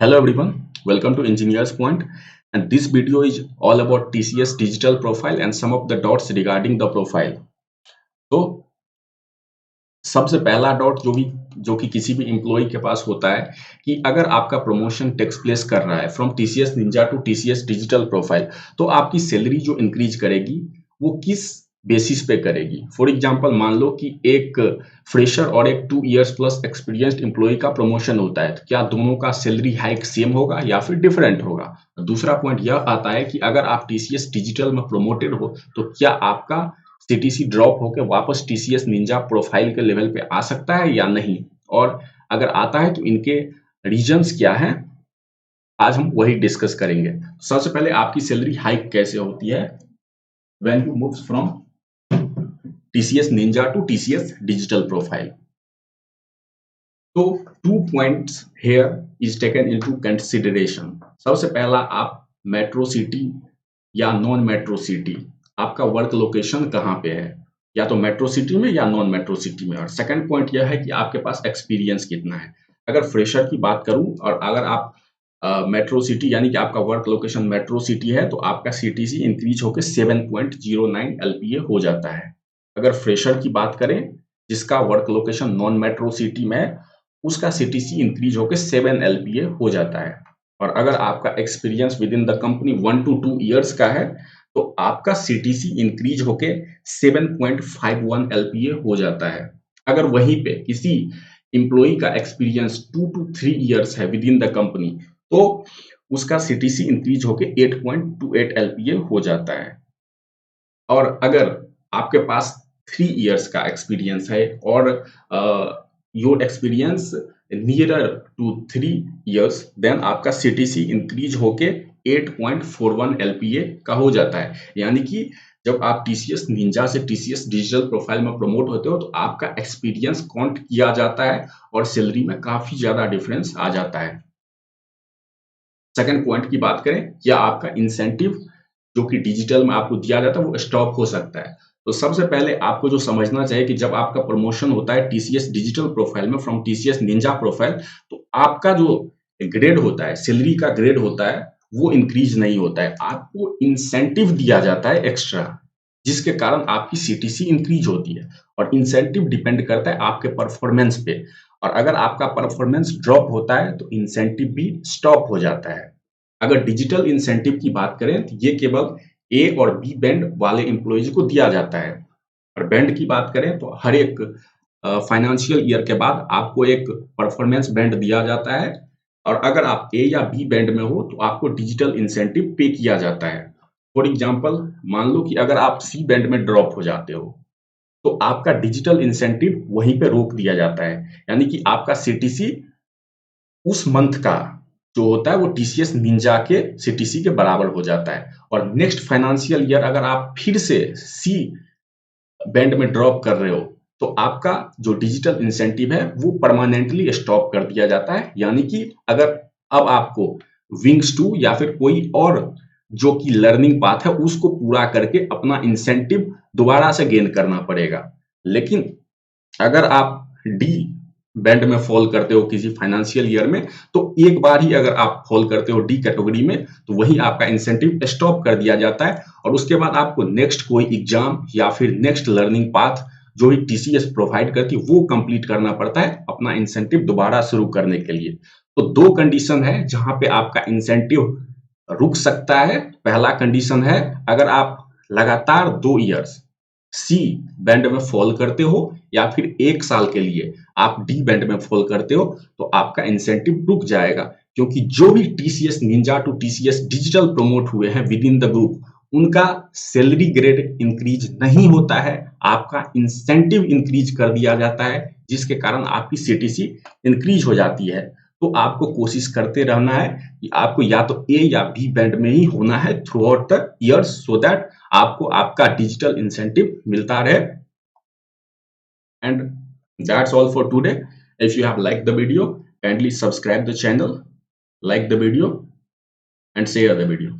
Hello everyone, welcome to Engineers Point, and this video is all about TCS digital profile and some of the dots regarding the profile. तो सबसे पहला dot जो कि किसी भी employ के पास होता है कि अगर आपका प्रमोशन टेक्स प्लेस कर रहा है from TCS ninja to TCS digital profile, तो आपकी सैलरी जो इंक्रीज करेगी वो किस बेसिस पे करेगी। फॉर एग्जांपल मान लो कि एक फ्रेशर और एक 2 इयर्स प्लस एक्सपीरियंस्ड एम्प्लॉय का प्रमोशन होता है, तो क्या दोनों का सैलरी हाइक सेम होगा या फिर डिफरेंट होगा। दूसरा पॉइंट यह आता है कि अगर आप टीसीएस डिजिटल में प्रमोटेड हो तो क्या आपका सीटीसी ड्रॉप होकर वापस टीसीएस निंजा प्रोफाइल के लेवल पे आ सकता है या नहीं, और अगर आता है तो इनके रीजंस क्या हैं, आज हम वही डिस्कस करेंगे। सबसे पहले आपकी सैलरी हाइक कैसे होती है when you moves from TCS ninja to TCS digital profile. तो 2 points here is taken into consideration. सबसे पहला, आप मेट्रो सिटी या नॉन मेट्रो सिटी, आपका वर्क लोकेशन कहाँ पे है, या तो मेट्रो सिटी में या नॉन मेट्रो सिटी में। और सेकंड पॉइंट यह है कि आपके पास एक्सपीरियंस कितना है। अगर फ्रेशर की बात करूं और अगर आप मेट्रो सिटी यानी कि आपका वर्क लोकेशन मेट्रो सिटी है तो आपका सीटीसी इंक्रीज होकर 7.09 एलपीए हो जाता है। अगर फ्रेशर की बात करें जिसका work location non metro city में है, उसका सीटीसी इंक्रीज होकर 7 एलपीए हो जाता है। और अगर आपका experience with in the company 1 to 2 years का है तो आपका सीटीसी इंक्रीज होके 7.51 एलपीए हो जाता है। अगर वहीं पे किसी एम्प्लॉई का एक्सपीरियंस 2 to 3 इयर्स है विद इन द कंपनी तो उसका सीटीसी इंक्रीज होके 8.28 एलपीए हो जाता है। और अगर आपके पास 3 इयर्स का एक्सपीरियंस है और your experience nearer to 3 years, then आपका सीटीसी इंक्रीज होके 8.41 एलपीए का हो जाता है। यानी कि जब आप टीसीएस निंजा से टीसीएस डिजिटल प्रोफाइल में प्रमोट होते हो तो आपका एक्सपीरियंस काउंट किया जाता है और सैलरी में काफी ज्यादा डिफरेंस आ जाता है। सेकंड पॉइंट की बात करें, क्या आपका इंसेंटिव जो कि डिजिटल में आपको दिया जाता है वो स्टॉप हो सकता है। तो सबसे पहले आपको जो समझना चाहिए कि जब आपका प्रमोशन होता है टीसीएस डिजिटल प्रोफाइल में फ्रॉम टीसीएस निंजा प्रोफाइल, तो आपका जो ग्रेड होता है, सैलरी का ग्रेड होता है, वो इंक्रीज नहीं होता है। आपको इंसेंटिव दिया जाता है एक्स्ट्रा, जिसके कारण आपकी सीटीसी इंक्रीज होती है। और इंसेंटिव डिपेंड करता है आपके परफॉर्मेंस पे, और अगर आपका परफॉर्मेंस ड्रॉप होता है तो इंसेंटिव भी स्टॉप हो जाता है। अगर डिजिटल इंसेंटिव की बात करें तो ये केवल ए और बी बैंड वाले एम्प्लॉयज को दिया जाता है। और बैंड की बात करें तो हर एक फाइनेंशियल ईयर के बाद आपको एक परफॉर्मेंस बैंड दिया जाता है, और अगर आप ए या बी बैंड में हो तो आपको डिजिटल इंसेंटिव पे किया जाता है। फॉर एग्जांपल, मान लो कि अगर आप सी बैंड में ड्रॉप हो जाते हो तो आपका डिजिटल इंसेंटिव वहीं पे रोक दिया जाता है। यानी कि आपका सीटीसी उस मंथ का जो होता है वो टीसीएस निंजा के सीटीसी के बराबर हो जाता है। और नेक्स्ट फाइनेंशियल ईयर अगर आप फिर से सी बैंड में ड्रॉप कर रहे हो तो आपका जो डिजिटल इंसेंटिव है वो परमानेंटली स्टॉप कर दिया जाता है। यानी कि अगर अब आपको विंग्स 2 या फिर कोई और जो कि लर्निंग पाथ है उसको पूरा करके अपना इंसेंटिव दोबारा से गेन करना पड़ेगा। लेकिन अगर आप डी बैंड में फॉल करते हो किसी फाइनेंशियल ईयर में, तो एक बार ही अगर आप फॉल करते हो डी कैटेगरी में तो वही आपका इंसेंटिव स्टॉप कर दिया जाता है। और उसके बाद आपको नेक्स्ट कोई एग्जाम या फिर नेक्स्ट लर्निंग पाथ जो ही टीसीएस प्रोवाइड करती है वो कंप्लीट करना पड़ता है अपना इंसेंटिव दोबारा शुरू करने के लिए। तो 2 कंडीशन है जहां पे आपका इंसेंटिव रुक सकता है। पहला कंडीशन है अगर आप लगातार 2 इयर्स सी बैंड में फॉल करते हो या फिर 1 साल के लिए आप डी बैंड में फॉल करते हो तो आपका इंसेंटिव रुक जाएगा। क्योंकि जो भी TCS ninja to TCS digital promote हुए हैं विद इन द ग्रुप, उनका सैलरी ग्रेड इंक्रीज नहीं होता है, आपका इंसेंटिव इंक्रीज कर दिया जाता है, जिसके कारण आपकी सीटीसी इंक्रीज हो जाती है। तो आपको कोशिश करते रहना है कि आपको या तो ए या बी बैंड में ही होना है through out the year, so that आपको आपका डिजिटल इंसेंटिव मिलता रहे। And that's all for today. If you have liked the video, kindly subscribe the channel, like the video and share the video.